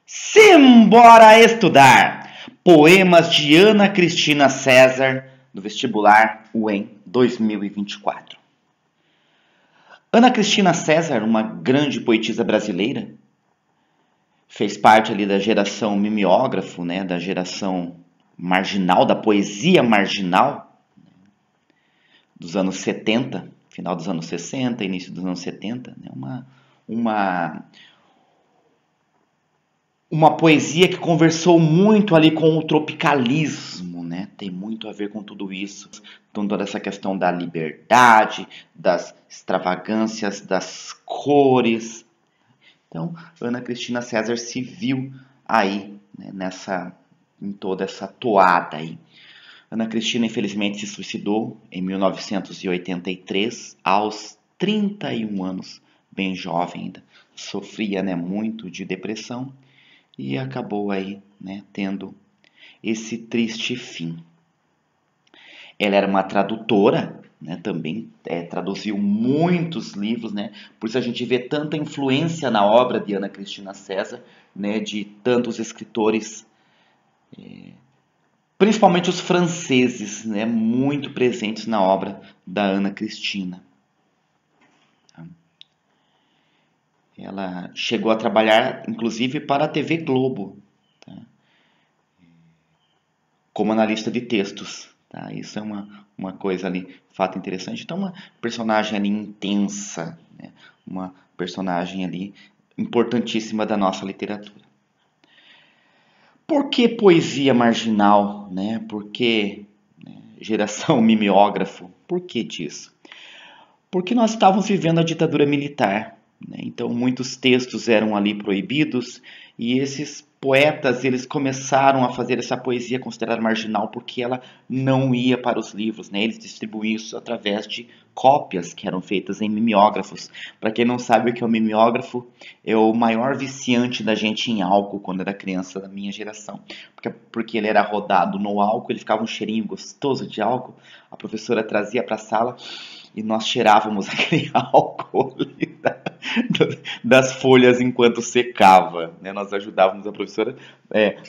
Simbora estudar! Poemas de Ana Cristina César, do vestibular UEM 2024. Ana Cristina César, uma grande poetisa brasileira, fez parte ali da geração mimeógrafo, né, da geração marginal, da poesia marginal, dos anos 70, final dos anos 60, início dos anos 70, né, uma poesia que conversou muito ali com o tropicalismo, né? Tem muito a ver com tudo isso. Então, toda essa questão da liberdade, das extravagâncias, das cores. Então, Ana Cristina César se viu aí, né, em toda essa toada aí. Ana Cristina, infelizmente, se suicidou em 1983, aos 31 anos, bem jovem ainda. Sofria, né, muito de depressão. E acabou aí, né, tendo esse triste fim. Ela era uma tradutora, né, também traduziu muitos livros, né, por isso a gente vê tanta influência na obra de Ana Cristina César, né, de tantos escritores, principalmente os franceses, né, muito presentes na obra da Ana Cristina. Ela chegou a trabalhar, inclusive, para a TV Globo, tá? Como analista de textos. Tá? Isso é uma coisa ali, fato interessante. Então, uma personagem ali intensa, né? Uma personagem ali importantíssima da nossa literatura. Por que poesia marginal? Né? Por que, né, geração mimeógrafo? Por que disso? Porque nós estávamos vivendo a ditadura militar. Então muitos textos eram ali proibidos e esses poetas eles começaram a fazer essa poesia considerada marginal porque ela não ia para os livros, né? Eles distribuíam isso através de cópias que eram feitas em mimeógrafos. Para quem não sabe o que é o mimeógrafo, é o maior viciante da gente em álcool quando era criança da minha geração. Porque ele era rodado no álcool, ele ficava um cheirinho gostoso de álcool, a professora trazia para a sala e nós cheirávamos aquele álcool ali das folhas enquanto secava, né? Nós ajudávamos a professora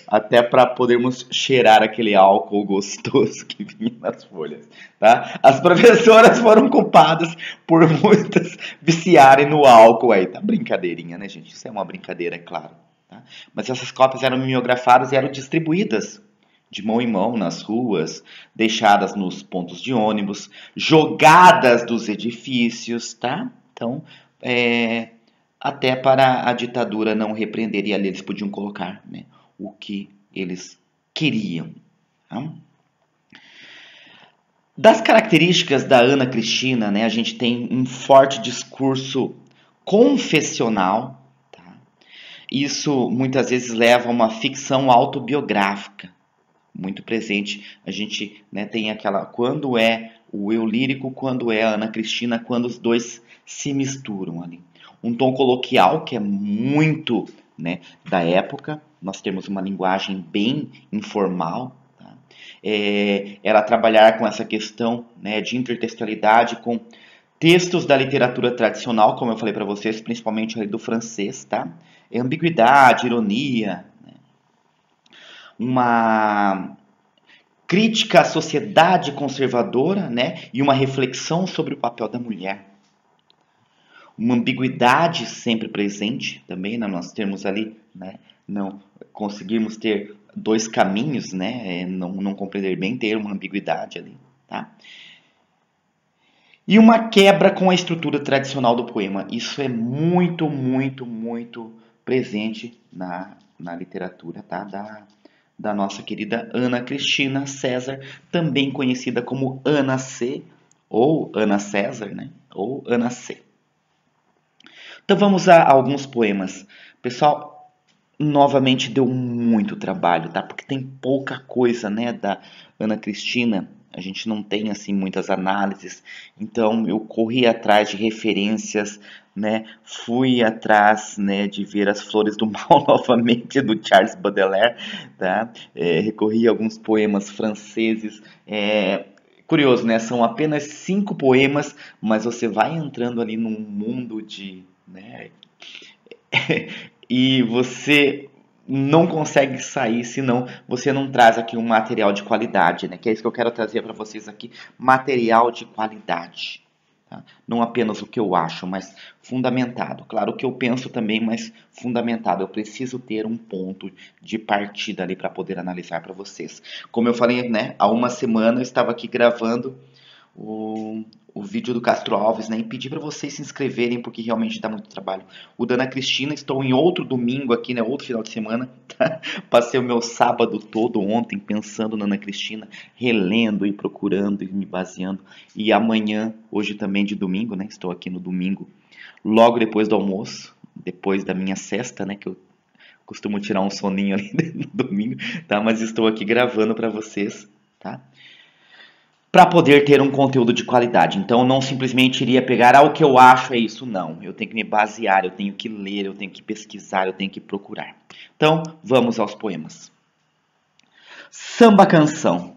até para podermos cheirar aquele álcool gostoso que vinha nas folhas, tá? As professoras foram culpadas por muitas viciarem no álcool aí, tá? Brincadeirinha, né, gente? Isso é uma brincadeira, é claro, tá? Mas essas cópias eram mimeografadas e eram distribuídas de mão em mão nas ruas, deixadas nos pontos de ônibus, jogadas dos edifícios, tá? Então, até para a ditadura não repreender, e ali eles podiam colocar, né, o que eles queriam. Tá? Das características da Ana Cristina, né, a gente tem um forte discurso confessional. Tá? Isso muitas vezes leva a uma ficção autobiográfica muito presente. A gente, né, tem aquela, quando é o eu lírico, quando é a Ana Cristina, quando os dois se misturam ali. Um tom coloquial que é muito, né, da época. Nós temos uma linguagem bem informal. Tá? Ela trabalhar com essa questão, né, de intertextualidade com textos da literatura tradicional, como eu falei para vocês, principalmente ali do francês, tá? Ambiguidade, ironia, uma crítica à sociedade conservadora, né, e uma reflexão sobre o papel da mulher. Uma ambiguidade sempre presente também, né, nós temos ali, né, não conseguimos ter dois caminhos, né, não compreender bem, ter uma ambiguidade ali. Tá? E uma quebra com a estrutura tradicional do poema. Isso é muito, muito, muito presente na literatura, tá? Da nossa querida Ana Cristina César, também conhecida como Ana C, ou Ana César, né? Ou Ana C. Então vamos a alguns poemas. Pessoal, novamente deu muito trabalho, tá? Porque tem pouca coisa, né, da Ana Cristina. A gente não tem assim muitas análises. Então eu corri atrás de referências, né? Fui atrás, né, de ver As Flores do Mal novamente do Charles Baudelaire, tá? Recorri a alguns poemas franceses. Curioso, né? São apenas 5 poemas, mas você vai entrando ali num mundo de, né? E você não consegue sair senão você não traz aqui um material de qualidade, né? Que é isso que eu quero trazer para vocês aqui, material de qualidade. Tá? Não apenas o que eu acho, mas fundamentado. Claro o que eu penso também, mas fundamentado. Eu preciso ter um ponto de partida ali para poder analisar para vocês. Como eu falei, né? Há uma semana eu estava aqui gravando o vídeo do Castro Alves, né? E pedir para vocês se inscreverem, porque realmente dá muito trabalho. O da Ana Cristina, estou em outro domingo aqui, né? Outro final de semana. Tá? Passei o meu sábado todo ontem pensando na Ana Cristina, relendo e procurando e me baseando. E amanhã, hoje também de domingo, né? Estou aqui no domingo, logo depois do almoço, depois da minha sesta, né? Que eu costumo tirar um soninho ali no domingo, tá? Mas estou aqui gravando para vocês, tá? Para poder ter um conteúdo de qualidade. Então, eu não simplesmente iria pegar, o que eu acho é isso, não. Eu tenho que me basear, eu tenho que ler, eu tenho que pesquisar, eu tenho que procurar. Então, vamos aos poemas. Samba canção.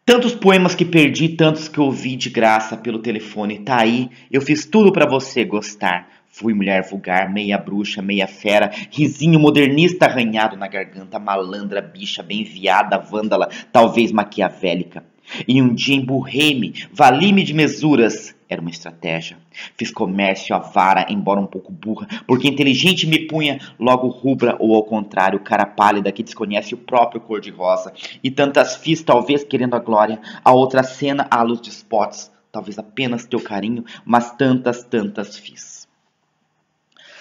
Tantos poemas que perdi, tantos que ouvi de graça pelo telefone. Tá aí, eu fiz tudo para você gostar. Fui mulher vulgar, meia bruxa, meia fera, risinho modernista arranhado na garganta, malandra, bicha, bem viada, vândala, talvez maquiavélica. E um dia emburrei-me, vali-me de mesuras. Era uma estratégia. Fiz comércio à vara, embora um pouco burra, porque inteligente me punha logo rubra ou ao contrário, cara pálida que desconhece o próprio cor-de-rosa. E tantas fiz, talvez querendo a glória, a outra cena à luz de spots, talvez apenas teu carinho, mas tantas, tantas fiz.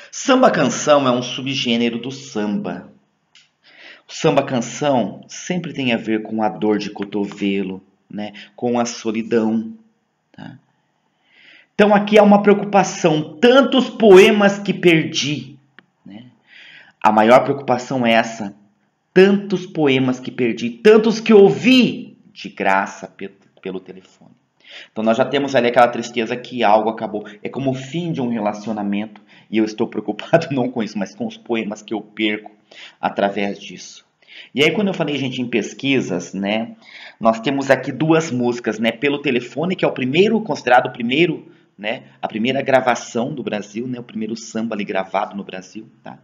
Samba canção é um subgênero do samba. O samba canção sempre tem a ver com a dor de cotovelo, né? Com a solidão. Tá? Então aqui há uma preocupação, tantos poemas que perdi. Né? A maior preocupação é essa, tantos poemas que perdi, tantos que ouvi de graça pelo telefone. Então nós já temos ali aquela tristeza que algo acabou. É como o fim de um relacionamento. E eu estou preocupado não com isso, mas com os poemas que eu perco através disso. E aí quando eu falei, gente, em pesquisas, né? Nós temos aqui duas músicas, né? Pelo telefone, que é o primeiro, considerado o primeiro, né? A primeira gravação do Brasil, né? O primeiro samba ali gravado no Brasil, tá?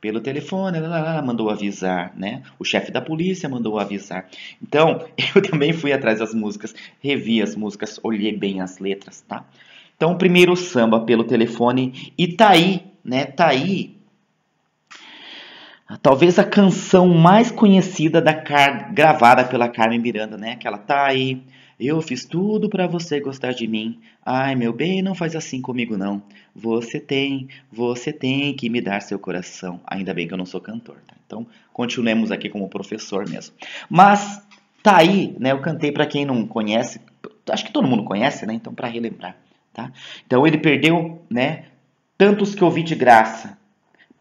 Pelo telefone, mandou avisar, né? O chefe da polícia mandou avisar. Então, eu também fui atrás das músicas, revi as músicas, olhei bem as letras, tá? Então, o primeiro samba pelo telefone, e tá aí, né? Tá aí, talvez a canção mais conhecida gravada pela Carmen Miranda, né? Aquela tá aí, eu fiz tudo pra você gostar de mim. Ai, meu bem, não faz assim comigo não. Você tem que me dar seu coração. Ainda bem que eu não sou cantor, tá? Então, continuemos aqui como professor mesmo. Mas tá aí, né? Eu cantei pra quem não conhece, acho que todo mundo conhece, né? Então, pra relembrar, tá? Então, ele perdeu, né? Tantos que ouvi de graça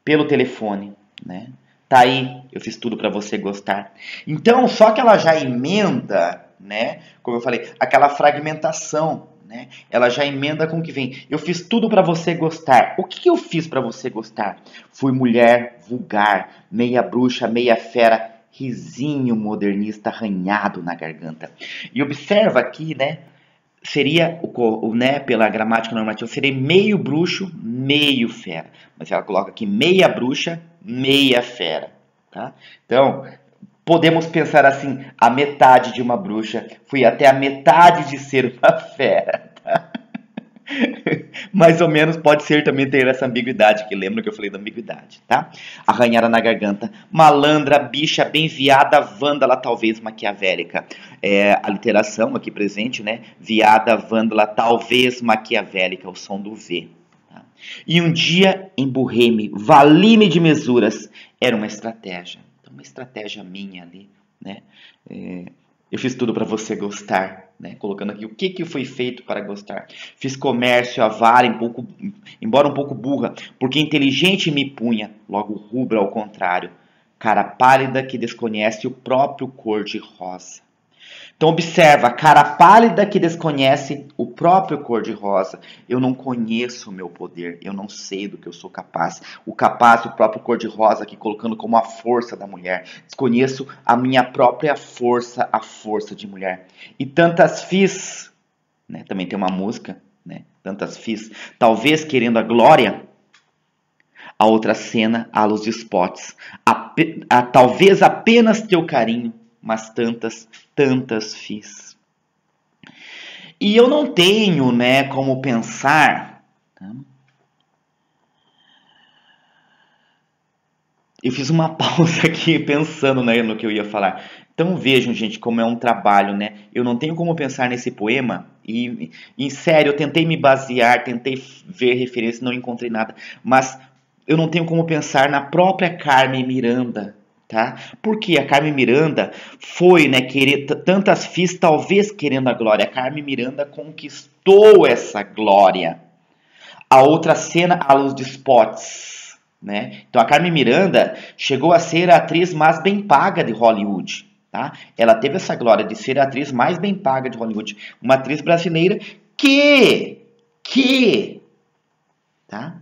pelo telefone, né? Tá aí, eu fiz tudo para você gostar. Então, só que ela já emenda, né? Como eu falei, aquela fragmentação, né? Ela já emenda com o que vem. Eu fiz tudo para você gostar. O que eu fiz para você gostar? Fui mulher vulgar, meia bruxa, meia fera, risinho modernista arranhado na garganta. E observa aqui, né? Seria, né, pela gramática normativa, seria meio bruxo, meio fera. Mas ela coloca aqui meia bruxa, meia fera. Tá? Então, podemos pensar assim, a metade de uma bruxa, fui até a metade de ser uma fera. Tá? Mais ou menos pode ser também ter essa ambiguidade, que lembra que eu falei da ambiguidade, tá? Arranhada na garganta, malandra, bicha, bem viada, vândala, talvez maquiavélica. A literação aqui presente, né? Viada, vândala, talvez maquiavélica, o som do V. Tá? E um dia emburrei-me, vali-me de mesuras. Era uma estratégia. Então, uma estratégia minha ali, né? Eu fiz tudo para você gostar, né? Colocando aqui o que foi feito para gostar. Fiz comércio, avara, embora um pouco burra, porque inteligente me punha, logo rubra ao contrário, cara pálida que desconhece o próprio cor-de-rosa. Então observa, cara pálida que desconhece o próprio cor-de-rosa. Eu não conheço o meu poder, eu não sei do que eu sou capaz. O capaz, o próprio cor-de-rosa aqui colocando como a força da mulher. Desconheço a minha própria força, a força de mulher. E tantas fiz, né? Também tem uma música, né? Tantas fiz, talvez querendo a glória, A outra cena, à luz de spots. Talvez apenas teu carinho, mas tantas, tantas fiz. E eu não tenho, né, como pensar. Tá? Eu fiz uma pausa aqui pensando, né, no que eu ia falar. Então vejam, gente, como é um trabalho, né? Eu não tenho como pensar nesse poema e sério, eu tentei me basear, tentei ver referências, não encontrei nada. Mas eu não tenho como pensar na própria Carmen Miranda, tá? Porque a Carmen Miranda foi, né, querer tantas fiz, talvez querendo a glória. A Carmen Miranda conquistou essa glória. A outra cena, à luz de spots, né? Então a Carmen Miranda chegou a ser a atriz mais bem paga de Hollywood, tá? Ela teve essa glória de ser a atriz mais bem paga de Hollywood, uma atriz brasileira tá?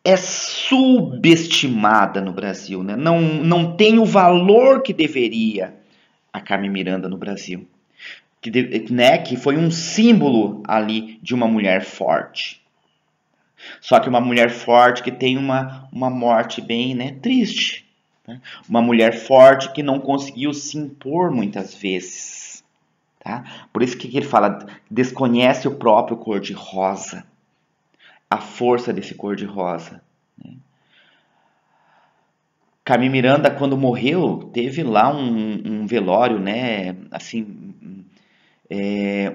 É subestimada no Brasil, né? Não tem o valor que deveria a Carmen Miranda no Brasil, que foi um símbolo ali de uma mulher forte. Só que uma mulher forte que tem uma morte bem, né, triste. Né? Uma mulher forte que não conseguiu se impor muitas vezes. Tá? Por isso que ele fala, desconhece o próprio cor-de-rosa. A força desse cor-de-rosa. Né? Carmen Miranda, quando morreu, teve lá um velório, né, assim,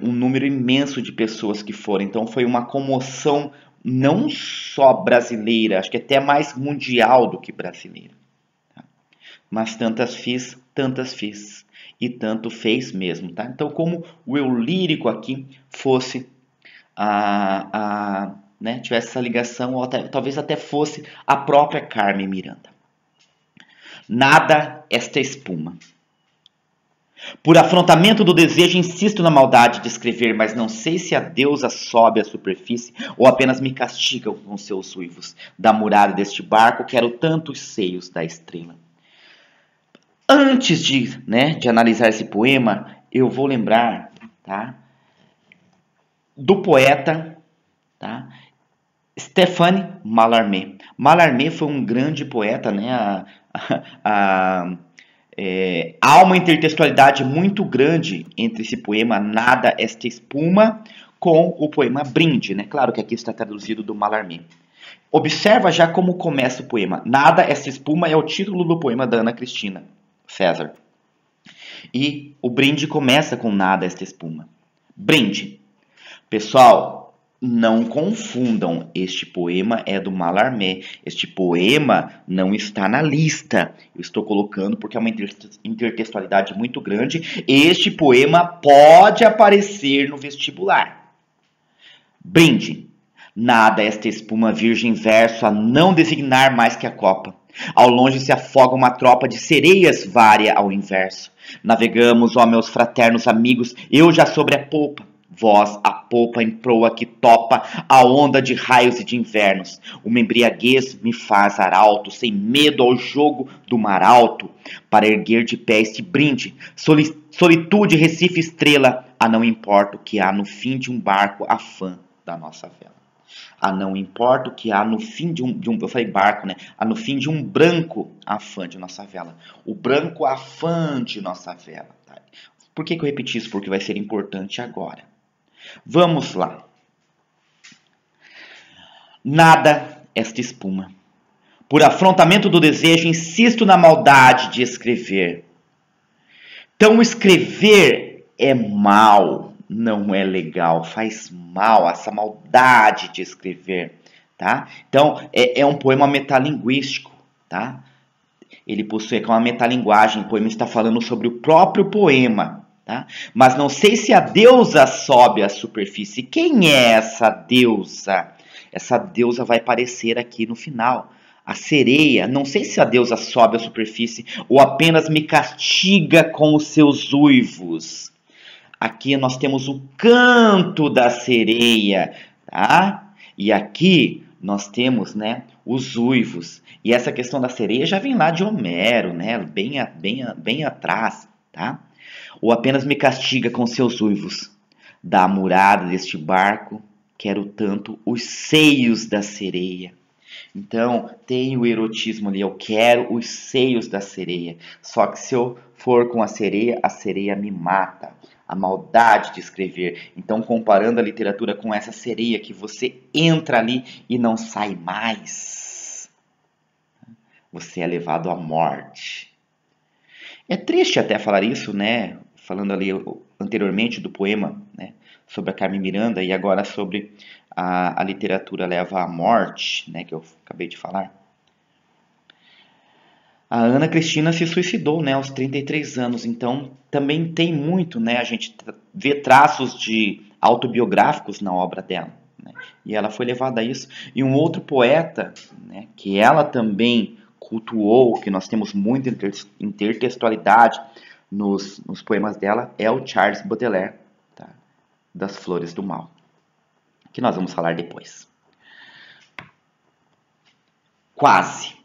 um número imenso de pessoas que foram. Então foi uma comoção não só brasileira, acho que até mais mundial do que brasileira. Tá? Mas tantas fiz. E tanto fez mesmo. Tá? Então, como o eu lírico aqui fosse né, tivesse essa ligação, ou talvez até fosse a própria Carmen Miranda. Nada esta espuma. Por afrontamento do desejo, insisto na maldade de escrever, mas não sei se a deusa sobe à superfície ou apenas me castiga com seus uivos. Da muralha deste barco, quero tantos seios da estrela. Antes de analisar esse poema, eu vou lembrar, tá, do poeta, tá, Stéphane Mallarmé. Mallarmé foi um grande poeta, né? Há uma intertextualidade muito grande entre esse poema Nada Esta Espuma com o poema Brinde, né? Claro que aqui está traduzido do Mallarmé. Observa já como começa o poema. Nada Esta Espuma é o título do poema da Ana Cristina César. E o Brinde começa com Nada Esta Espuma. Brinde. Pessoal, não confundam, este poema é do Mallarmé. Este poema não está na lista. Eu estou colocando porque é uma intertextualidade muito grande. Este poema pode aparecer no vestibular. Brinde. Nada esta espuma virgem verso a não designar mais que a copa. Ao longe se afoga uma tropa de sereias vária ao inverso. Navegamos, ó meus fraternos amigos, eu já sobre a polpa. Vós, a polpa em proa que topa a onda de raios e de invernos. Uma embriaguez me faz arauto, sem medo ao jogo do mar alto, para erguer de pé este brinde. Solitude, Recife, estrela, a não importa o que há no fim de um barco afã da nossa vela. A não importa o que há no fim de um eu falei barco, né? Há no fim de um branco afã de nossa vela. O branco afã de nossa vela. Tá? Por que eu repeti isso? Porque vai ser importante agora. Vamos lá. Nada esta espuma. Por afrontamento do desejo, insisto na maldade de escrever. Então, escrever é mal, não é legal, faz mal, essa maldade de escrever, tá? Então, é um poema metalinguístico, tá? Ele possui uma metalinguagem, o poema está falando sobre o próprio poema. Tá? Mas não sei se a deusa sobe à superfície. Quem é essa deusa? Essa deusa vai aparecer aqui no final. A sereia. Não sei se a deusa sobe à superfície ou apenas me castiga com os seus uivos. Aqui nós temos o canto da sereia. Tá? E aqui nós temos, né, os uivos. E essa questão da sereia já vem lá de Homero, né, bem atrás. Tá? Ou apenas me castiga com seus uivos. Da amurada deste barco, quero tanto os seios da sereia. Então, tem o erotismo ali, eu quero os seios da sereia. Só que se eu for com a sereia me mata. A maldade de escrever. Então, comparando a literatura com essa sereia que você entra ali e não sai mais. Você é levado à morte. É triste até falar isso, né? Falando ali anteriormente do poema, né? Sobre a Carmen Miranda e agora sobre a literatura leva à morte, né? Que eu acabei de falar. A Ana Cristina se suicidou, né, aos 33 anos, então também tem muito, né, a gente vê traços de autobiográficos na obra dela, né, e ela foi levada a isso. E um outro poeta, né, que ela também cultuou, que nós temos muita intertextualidade nos poemas dela, é o Charles Baudelaire, tá, das Flores do Mal, que nós vamos falar depois. Quase.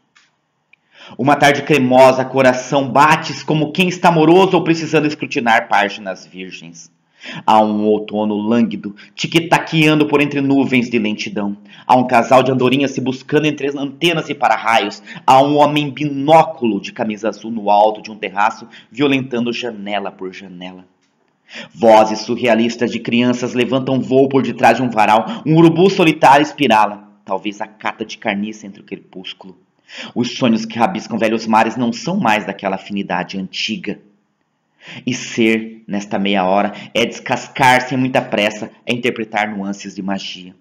Uma tarde cremosa, coração bates como quem está moroso ou precisando escrutinar páginas virgens. Há um outono lânguido, tic-taqueando por entre nuvens de lentidão. Há um casal de andorinhas se buscando entre antenas e para-raios. Há um homem binóculo de camisa azul no alto de um terraço, violentando janela por janela. Vozes surrealistas de crianças levantam voo por detrás de um varal. Um urubu solitário espirala, talvez a cata de carniça entre o crepúsculo. Os sonhos que rabiscam velhos mares não são mais daquela afinidade antiga. E ser, nesta meia hora, é descascar sem muita pressa, é interpretar nuances de magia.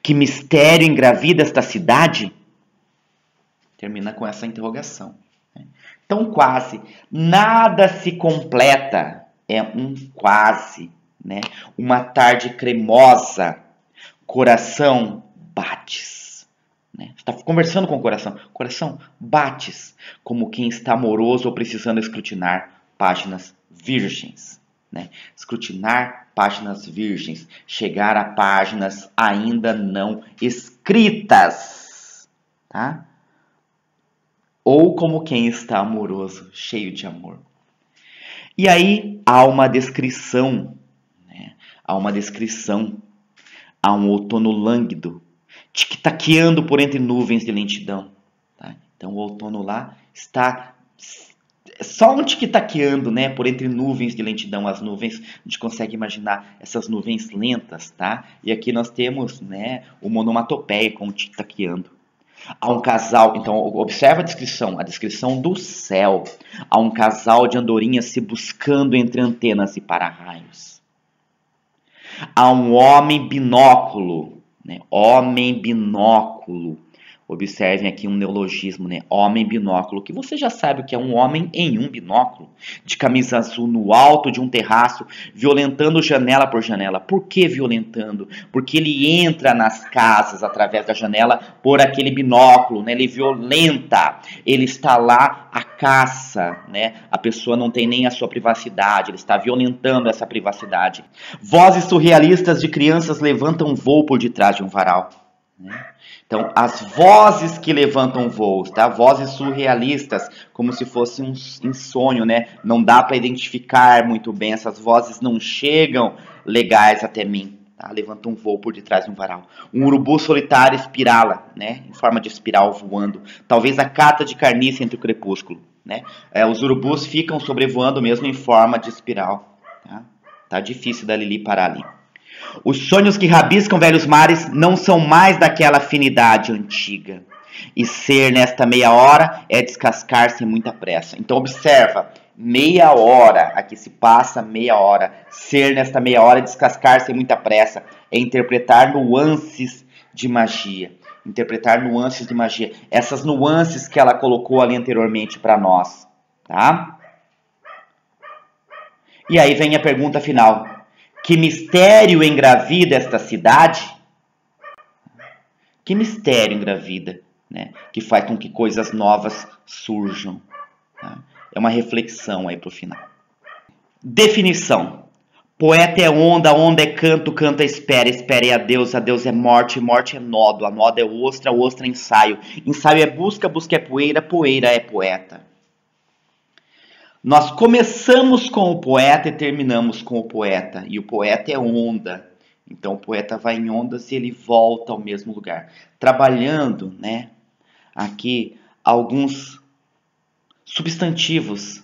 Que mistério engravida esta cidade? Termina com essa interrogação. Então, quase. Nada se completa. É um quase. Né? Uma tarde cremosa. Coração bates. Né? Você está conversando com o coração. Coração, bates como quem está amoroso ou precisando escrutinar páginas virgens. Né? Escrutinar páginas virgens. Chegar a páginas ainda não escritas. Tá? Ou como quem está amoroso, cheio de amor. E aí há uma descrição. Né? Há uma descrição. Há um outono lânguido, tic-taqueando por entre nuvens de lentidão. Tá? Então o outono lá está só um tic-taqueando, né, por entre nuvens de lentidão. As nuvens, a gente consegue imaginar essas nuvens lentas, tá? E aqui nós temos, né, o monomatopeia com o tic-taqueando. Há um casal, então observa a descrição do céu. Há um casal de andorinhas se buscando entre antenas e para-raios. Há um homem binóculo, né? Homem binóculo. Observem aqui um neologismo, né? Homem binóculo, que você já sabe o que é um homem em um binóculo, de camisa azul no alto de um terraço, violentando janela por janela. Por que violentando? Porque ele entra nas casas através da janela por aquele binóculo, né? Ele violenta, ele está lá à caça, né? A pessoa não tem nem a sua privacidade, ele está violentando essa privacidade. Vozes surrealistas de crianças levantam voo por detrás de um varal. Então, as vozes que levantam voos, tá? Vozes surrealistas, como se fosse um sonho, né? Não dá para identificar muito bem, essas vozes não chegam legais até mim, tá? Levantam um voo por detrás de um varal. Um urubu solitário espirala, né? Em forma de espiral voando. Talvez a cata de carniça entre o crepúsculo, né? Os urubus ficam sobrevoando mesmo em forma de espiral, tá? Tá difícil da Lili parar ali. Os sonhos que rabiscam velhos mares não são mais daquela afinidade antiga. E ser nesta meia hora é descascar sem muita pressa. Então observa, meia hora, aqui se passa meia hora. Ser nesta meia hora é descascar sem muita pressa. É interpretar nuances de magia. Interpretar nuances de magia. Essas nuances que ela colocou ali anteriormente para nós. Tá? E aí vem a pergunta final. Que mistério engravida esta cidade? Que mistério engravida, né? Que faz com que coisas novas surjam. Tá? É uma reflexão aí para o final. Definição. Poeta é onda, onda é canto, canto é espera, espera é adeus, adeus é morte, morte é nodo, a nodo é ostra, ostra é ensaio, ensaio é busca, busca é poeira, poeira é poeta. Nós começamos com o poeta e terminamos com o poeta. E o poeta é onda. Então o poeta vai em ondas e ele volta ao mesmo lugar. Trabalhando, né, aqui alguns substantivos,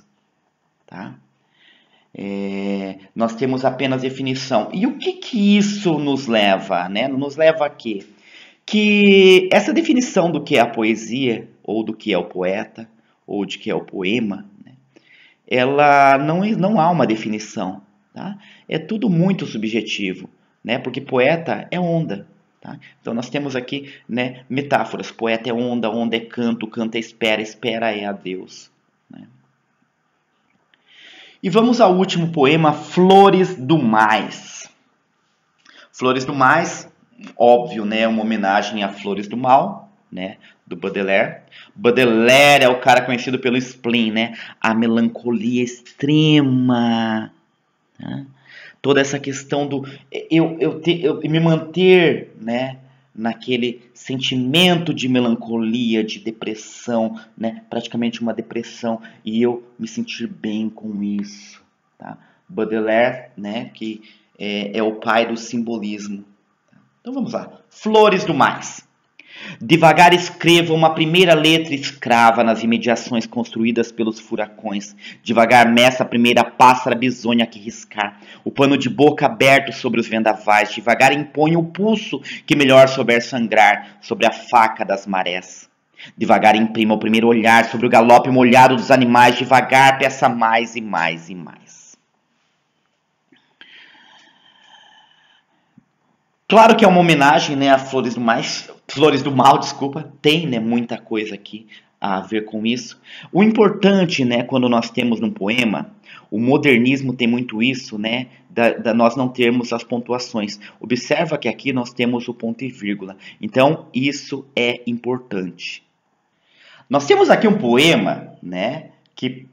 tá? Nós temos apenas definição. E o que isso nos leva, né? Nos leva a quê? Que essa definição do que é a poesia, ou do que é o poeta, ou de que é o poema, né? Ela não há uma definição, tá? É tudo muito subjetivo, né? Porque poeta é onda, tá? Então nós temos aqui, né, metáforas. Poeta é onda, onda é canto, canto é espera, espera é a Deus, né? E vamos ao último poema, Flores do Mais. Flores do Mais, óbvio, né, uma homenagem a Flores do Mal, né, do Baudelaire. Baudelaire é o cara conhecido pelo spleen, né, a melancolia extrema, né? Toda essa questão do eu me manter, né, naquele sentimento de melancolia, de depressão, né, praticamente uma depressão, e eu me sentir bem com isso, tá? Baudelaire, né, que é o pai do simbolismo. Então vamos lá. Flores do Mais. Devagar escreva uma primeira letra escrava nas imediações construídas pelos furacões. Devagar meça a primeira pássara bisonha que riscar. O pano de boca aberto sobre os vendavais. Devagar imponha o pulso que melhor souber sangrar sobre a faca das marés. Devagar imprima o primeiro olhar sobre o galope molhado dos animais. Devagar peça mais e mais e mais. Claro que é uma homenagem, né, a Flores do Mal, desculpa, tem, né, muita coisa aqui a ver com isso. O importante, né, quando nós temos num poema, o modernismo tem muito isso, né, nós não termos as pontuações. Observa que aqui nós temos o ponto e vírgula. Então, isso é importante. Nós temos aqui um poema, né, que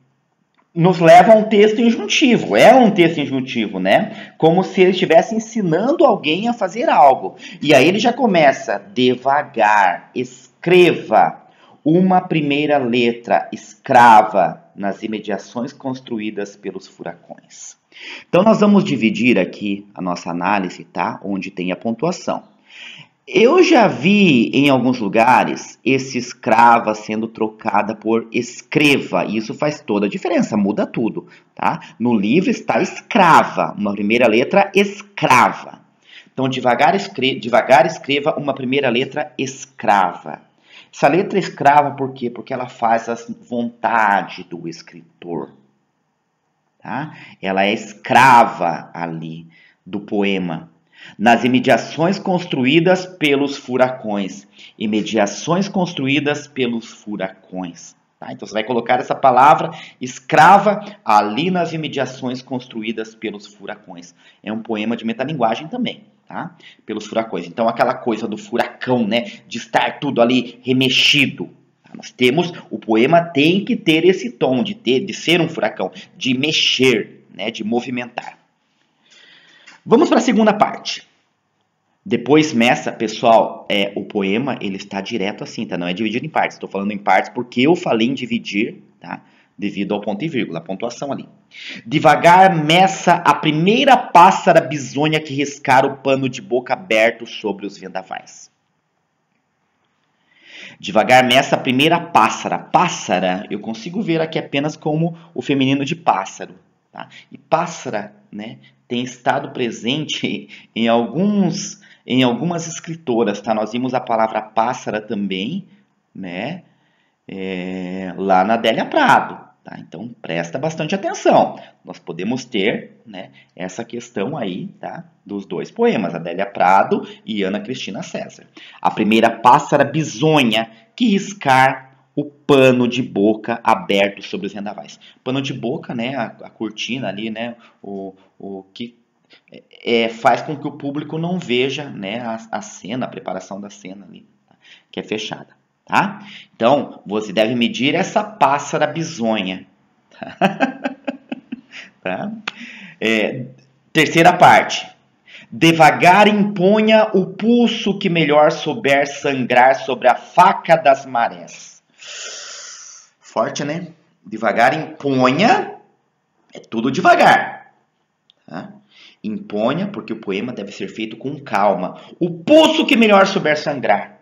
nos leva a um texto injuntivo. É um texto injuntivo, né? Como se ele estivesse ensinando alguém a fazer algo. E aí ele já começa devagar, escreva uma primeira letra escrava nas imediações construídas pelos furacões. Então nós vamos dividir aqui a nossa análise, tá? Onde tem a pontuação. Eu já vi em alguns lugares esse escrava sendo trocada por escreva, e isso faz toda a diferença, muda tudo, tá? No livro está escrava, uma primeira letra escrava. Então, devagar escreva uma primeira letra escrava. Essa letra escrava por quê? Porque ela faz a vontade do escritor, tá? Ela é escrava ali do poema. Nas imediações construídas pelos furacões. Imediações construídas pelos furacões. Tá? Então você vai colocar essa palavra escrava ali nas imediações construídas pelos furacões. É um poema de metalinguagem também, tá? Pelos furacões. Então aquela coisa do furacão, né? De estar tudo ali remexido. Tá? Nós temos, o poema tem que ter esse tom de ser um furacão, de mexer, né? De movimentar. Vamos para a segunda parte. Depois meça, pessoal, o poema ele está direto assim, tá? Não é dividido em partes. Estou falando em partes porque eu falei em dividir, tá? Devido ao ponto e vírgula, a pontuação ali. Devagar meça a primeira pássara bisonha que riscar o pano de boca aberto sobre os vendavais. Devagar meça a primeira pássara. Pássara, eu consigo ver aqui apenas como o feminino de pássaro. Tá? E pássara, né, tem estado presente em algumas escritoras. Tá? Nós vimos a palavra pássara também, né, lá na Adélia Prado. Tá? Então presta bastante atenção. Nós podemos ter, né, essa questão aí, tá, dos dois poemas, Adélia Prado e Ana Cristina César. A primeira pássara bisonha que riscar o pano de boca aberto sobre os vendavais. Pano de boca, né, a cortina ali, né, o que faz com que o público não veja, né, a cena, a preparação da cena ali, tá, que é fechada. Tá? Então, você deve medir essa pássara bisonha. Tá? Terceira parte. Devagar imponha o pulso que melhor souber sangrar sobre a faca das marés. Forte, né? Devagar imponha, é tudo devagar. Tá? Imponha, porque o poema deve ser feito com calma. O pulso que melhor souber sangrar.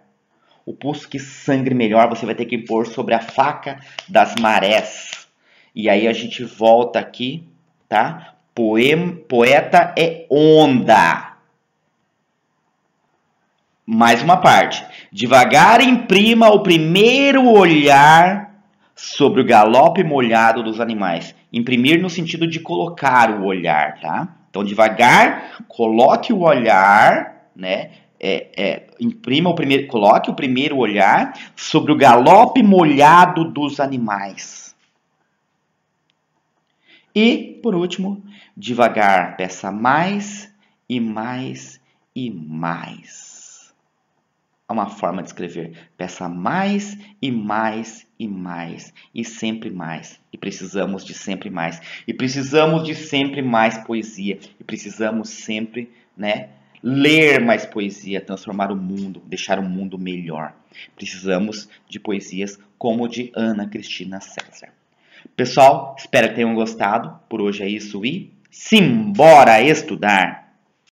o pulso que sangre melhor, você vai ter que pôr sobre a faca das marés. E aí a gente volta aqui, tá? Poeta é onda. Mais uma parte. Devagar imprima o primeiro olhar sobre o galope molhado dos animais. Imprimir no sentido de colocar o olhar, tá? Então, devagar, coloque o olhar, né? Coloque o primeiro olhar sobre o galope molhado dos animais. E, por último, devagar, peça mais e mais e mais. É uma forma de escrever. Peça mais e mais e mais. E sempre mais. E precisamos de sempre mais. E precisamos de sempre mais poesia. E precisamos sempre, né, ler mais poesia, transformar o mundo, deixar o mundo melhor. Precisamos de poesias como de Ana Cristina César. Pessoal, espero que tenham gostado. Por hoje é isso e simbora estudar!